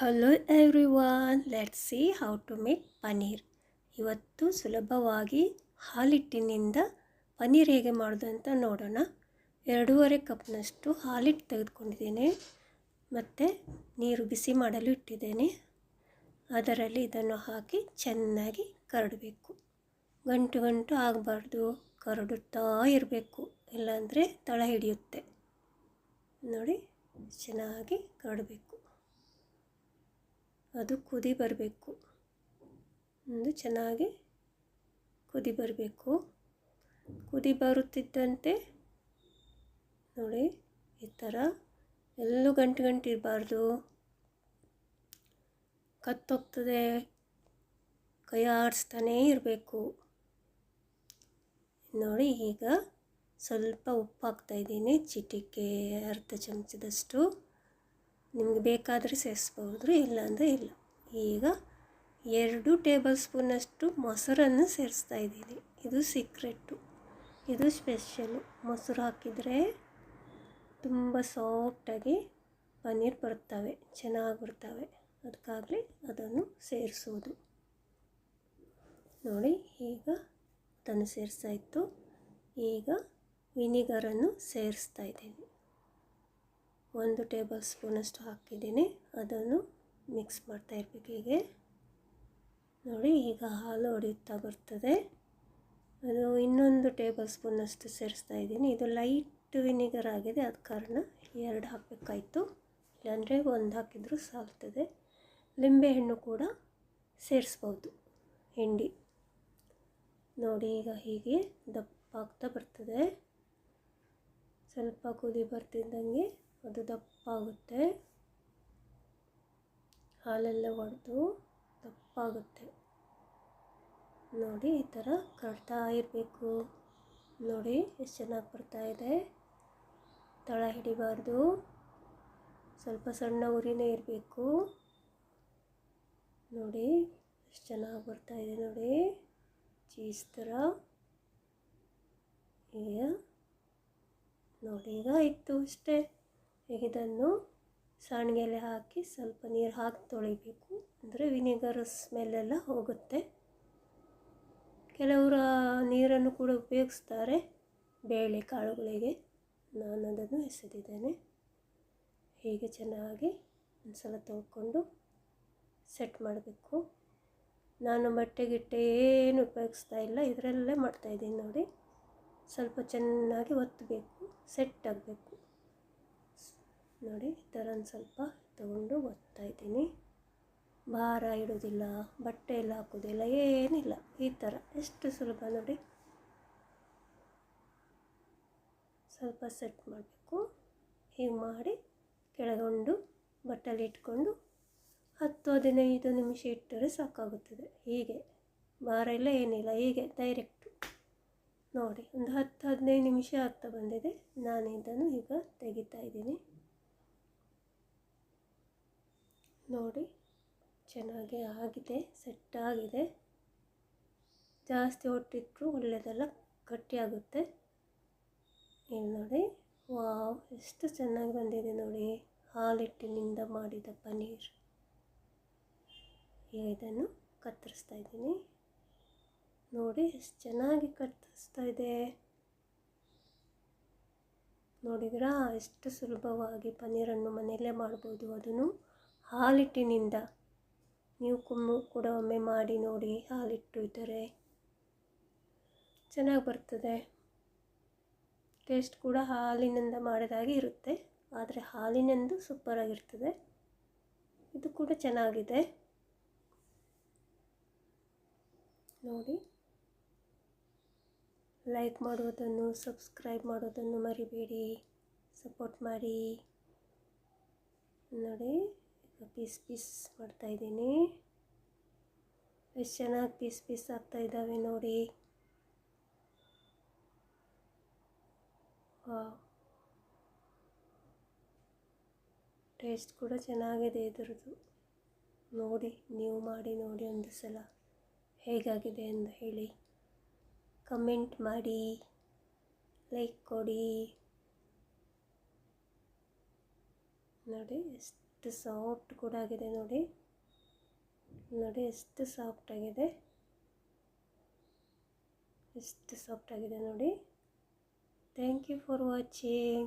Hello everyone, let's see how to make paneer. ಇವತ್ತು ಸುಲಭವಾಗಿ ಹಾಲಿಟ್ಟಿನಿಂದ ಪನ್ನೀರ್ ಹೇಗೆ ಮಾಡೋದು ಅಂತ ನೋಡೋಣ. 2.5 ಕಪ್ನಷ್ಟು ಹಾಲಿಟ್ಟು ತೆಗೆದುಕೊಂಡಿದ್ದೇನೆ ಮತ್ತು ನೀರು ಬಿಸಿ ಮಾಡಲು ಇಟ್ಟಿದ್ದೇನೆ. ಅದರಲ್ಲಿ ಇದನ್ನು ಹಾಕಿ ಚೆನ್ನಾಗಿ ಕರಡಬೇಕು. ಗಂಟು ಗಂಟು ಆಗಬಾರ್ದು, ಕರಡುತ್ತಾ ಇರಬೇಕು, ಇಲ್ಲಾಂದರೆ ತಳ ಹಿಡಿಯುತ್ತೆ. ನೋಡಿ, ಚೆನ್ನಾಗಿ ಕರಡಬೇಕು. ಅದು ಕುದಿ ಬರಬೇಕು, ಚೆನ್ನಾಗಿ ಕುದಿ ಬರಬೇಕು. ಕುದಿ ಬರುತ್ತಿದ್ದಂತೆ ನೋಡಿ, ಈ ಥರ ಎಲ್ಲೂ ಗಂಟು ಗಂಟು ಇರಬಾರ್ದು, ಕತ್ತೋಗ್ತದೆ, ಕೈ ಆಡಿಸ್ತಾನೇ ಇರಬೇಕು. ನೋಡಿ, ಈಗ ಸ್ವಲ್ಪ ಉಪ್ಪು ಹಾಕ್ತಾಯಿದ್ದೀನಿ, ಚಿಟಿಕೆ ಅರ್ಧ ಚಮಚದಷ್ಟು. ನಿಮಗೆ ಬೇಕಾದರೆ ಸೇರಿಸ್ಬೋದು, ಇಲ್ಲಾಂದರೆ ಇಲ್ಲ. ಈಗ 2 ಟೇಬಲ್ ಸ್ಪೂನಷ್ಟು ಮೊಸರನ್ನು ಸೇರಿಸ್ತಾ ಇದ್ದೀನಿ. ಇದು ಸೀಕ್ರೆಟ್ಟು, ಇದು ಸ್ಪೆಷಲು. ಮೊಸರು ಹಾಕಿದರೆ ತುಂಬ ಸಾಫ್ಟಾಗಿ ಪನ್ನೀರ್ ಬರ್ತವೆ, ಚೆನ್ನಾಗಿ ಬರ್ತವೆ. ಅದಕ್ಕಾಗಲಿ ಅದನ್ನು ಸೇರಿಸೋದು. ನೋಡಿ, ಈಗ ಅದನ್ನು ಸೇರಿಸಾಯಿತು. ಈಗ ವಿನಿಗರನ್ನು ಸೇರಿಸ್ತಾ ಇದ್ದೀನಿ. 1 ಟೇಬಲ್ ಸ್ಪೂನಷ್ಟು ಹಾಕಿದ್ದೀನಿ. ಅದನ್ನು ಮಿಕ್ಸ್ ಮಾಡ್ತಾ ಇರಬೇಕು. ಹೀಗೆ ನೋಡಿ, ಈಗ ಹಾಲು ಹೊಡೆಯುತ್ತಾ ಬರ್ತದೆ. ಅದು ಇನ್ನೊಂದು ಟೇಬಲ್ ಸ್ಪೂನಷ್ಟು ಸೇರಿಸ್ತಾ ಇದ್ದೀನಿ. ಇದು ಲೈಟ್ ವಿನಿಗರ್ ಆಗಿದೆ, ಆದ ಕಾರಣ 2 ಹಾಕಬೇಕಾಯಿತು, ಇಲ್ಲಾಂದರೆ 1 ಹಾಕಿದರೂ ಸಾಲ್ತದೆ. ಲಿಂಬೆಹಣ್ಣು ಕೂಡ ಸೇರಿಸ್ಬೋದು, ಹಿಂಡಿ. ನೋಡಿ, ಈಗ ಹೀಗೆ ದಪ್ಪ ಆಗ್ತಾ ಬರ್ತದೆ. ಸ್ವಲ್ಪ ಕುದಿ ಬರ್ತಿದ್ದಂಗೆ ಅದು ದಪ್ಪ ಆಗುತ್ತೆ, ಹಾಲೆಲ್ಲ ಒಡೆದು ದಪ್ಪ ಆಗುತ್ತೆ. ನೋಡಿ, ಈ ಥರ ಕಟ್ತಾ ಇರಬೇಕು. ನೋಡಿ ಎಷ್ಟು ಚೆನ್ನಾಗಿ ಬರ್ತಾ ಇದೆ. ತಳ ಹಿಡಿಬಾರ್ದು, ಸ್ವಲ್ಪ ಸಣ್ಣ ಉರಿನೇ ಇರಬೇಕು. ನೋಡಿ ಎಷ್ಟು ಚೆನ್ನಾಗಿ ಬರ್ತಾ ಇದೆ. ನೋಡಿ, ಚೀಸ್ ಥರ. ಈಗ ನೋಡಿ, ಈಗ ಆಯಿತು ಅಷ್ಟೇ. ಈಗ ಇದನ್ನು ಸಾಣಿಗೆಲೆ ಹಾಕಿ ಸ್ವಲ್ಪ ನೀರು ಹಾಕಿ ತೊಳಿಬೇಕು, ಅಂದರೆ ವಿನೆಗರ್ ಸ್ಮೆಲ್ಲೆಲ್ಲ ಹೋಗುತ್ತೆ. ಕೆಲವರು ನೀರನ್ನು ಕೂಡ ಉಪಯೋಗಿಸ್ತಾರೆ ಬೇಳೆ ಕಾಳುಗಳಿಗೆ, ನಾನು ಅದನ್ನು ಎಸೆದಿದ್ದೇನೆ. ಹೀಗೆ ಚೆನ್ನಾಗಿ ಒಂದು ಸಲ ತೊಳ್ಕೊಂಡು ಸೆಟ್ ಮಾಡಬೇಕು. ನಾನು ಬಟ್ಟೆ ಗಿಟ್ಟೆ ಏನು ಉಪಯೋಗಿಸ್ತಾ ಇಲ್ಲ, ಇದರಲ್ಲೇ ಮಾಡ್ತಾಯಿದ್ದೀನಿ. ನೋಡಿ, ಸ್ವಲ್ಪ ಚೆನ್ನಾಗಿ ಒತ್ತಬೇಕು, ಸೆಟ್ ಆಗಬೇಕು. ನೋಡಿ, ಈ ಥರ ಒಂದು ಸ್ವಲ್ಪ ತಗೊಂಡು ಒತ್ತಾಯಿದ್ದೀನಿ. ಭಾರ ಇಡೋದಿಲ್ಲ, ಬಟ್ಟೆ ಎಲ್ಲ ಹಾಕೋದಿಲ್ಲ, ಏನಿಲ್ಲ. ಈ ಥರ ಎಷ್ಟು ಸುಲಭ ನೋಡಿ. ಸ್ವಲ್ಪ ಸೆಟ್ ಮಾಡಬೇಕು. ಹೀಗೆ ಮಾಡಿ ಕೆಳಗೊಂಡು ಬಟ್ಟೆಲಿ ಇಟ್ಕೊಂಡು 10-15 ನಿಮಿಷ ಇಟ್ಟರೆ ಸಾಕಾಗುತ್ತದೆ. ಹೀಗೆ ಭಾರ ಇಲ್ಲ, ಏನಿಲ್ಲ, ಹೀಗೆ ಡೈರೆಕ್ಟು. ನೋಡಿ, ಒಂದು 10-15 ನಿಮಿಷ ಆಗ್ತಾ ಬಂದಿದೆ. ನಾನು ಇದನ್ನು ಈಗ ತೆಗಿತಾ ಇದ್ದೀನಿ. ನೋಡಿ, ಚೆನ್ನಾಗಿ ಆಗಿದೆ, ಸೆಟ್ ಆಗಿದೆ. ಜಾಸ್ತಿ ಹೊಟ್ಟಿಟ್ಟರು ಒಳ್ಳೆಯದಲ್ಲ, ಗಟ್ಟಿಯಾಗುತ್ತೆ. ಇಲ್ಲಿ ನೋಡಿ, ವಾವ್, ಎಷ್ಟು ಚೆನ್ನಾಗಿ ಬಂದಿದೆ ನೋಡಿ, ಹಾಲಿಟ್ಟಿನಿಂದ ಮಾಡಿದ ಪನ್ನೀರ್. ಈಗ ಇದನ್ನು ಕತ್ತರಿಸ್ತಾ ಇದ್ದೀನಿ. ನೋಡಿ, ಎಷ್ಟು ಚೆನ್ನಾಗಿ ಕತ್ತರಿಸ್ತಾ ಇದೆ. ನೋಡಿದ್ರಾ, ಎಷ್ಟು ಸುಲಭವಾಗಿ ಪನ್ನೀರನ್ನು ಮನೆಯಲ್ಲೇ ಮಾಡ್ಬೋದು, ಅದನ್ನು ಹಾಲಿಟ್ಟಿನಿಂದ. ನೀವು ಕೂಡ ಒಮ್ಮೆ ಮಾಡಿ ನೋಡಿ, ಹಾಲಿಟ್ಟು ಇದ್ದರೆ ಚೆನ್ನಾಗಿ ಬರ್ತದೆ. ಟೇಸ್ಟ್ ಕೂಡ ಹಾಲಿನಿಂದ ಮಾಡಿದಾಗೆ ಇರುತ್ತೆ, ಆದರೆ ಹಾಲಿನಿಂದ ಸೂಪರಾಗಿರ್ತದೆ. ಇದು ಕೂಡ ಚೆನ್ನಾಗಿದೆ ನೋಡಿ. ಲೈಕ್ ಮಾಡುವುದನ್ನು, ಸಬ್ಸ್ಕ್ರೈಬ್ ಮಾಡೋದನ್ನು ಮರಿಬೇಡಿ, ಸಪೋರ್ಟ್ ಮಾಡಿ. ನೋಡಿ, ಈಗ ಪೀಸ್ ಮಾಡ್ತಾಯಿದ್ದೀನಿ. ಎಷ್ಟು ಚೆನ್ನಾಗಿ ಪೀಸ್ ಆಗ್ತಾಯಿದ್ದಾವೆ ನೋಡಿ. ಟೇಸ್ಟ್ ಕೂಡ ಚೆನ್ನಾಗಿದೆ ಇದರದ್ದು. ನೋಡಿ, ನೀವು ಮಾಡಿ ನೋಡಿ ಒಂದು ಸಲ, ಹೇಗಾಗಿದೆ ಎಂದು ಹೇಳಿ. ಕಮೆಂಟ್ ಮಾಡಿ, ಲೈಕ್ ಕೊಡಿ. ನೋಡಿ, ಎಷ್ಟು ಸಾಫ್ಟ್ ಕೂಡ ಆಗಿದೆ ನೋಡಿ. ನೋಡಿ ಎಷ್ಟು ಸಾಫ್ಟ್ ಆಗಿದೆ, ಎಷ್ಟು ಸಾಫ್ಟ್ ಆಗಿದೆ ನೋಡಿ. Thank you for watching.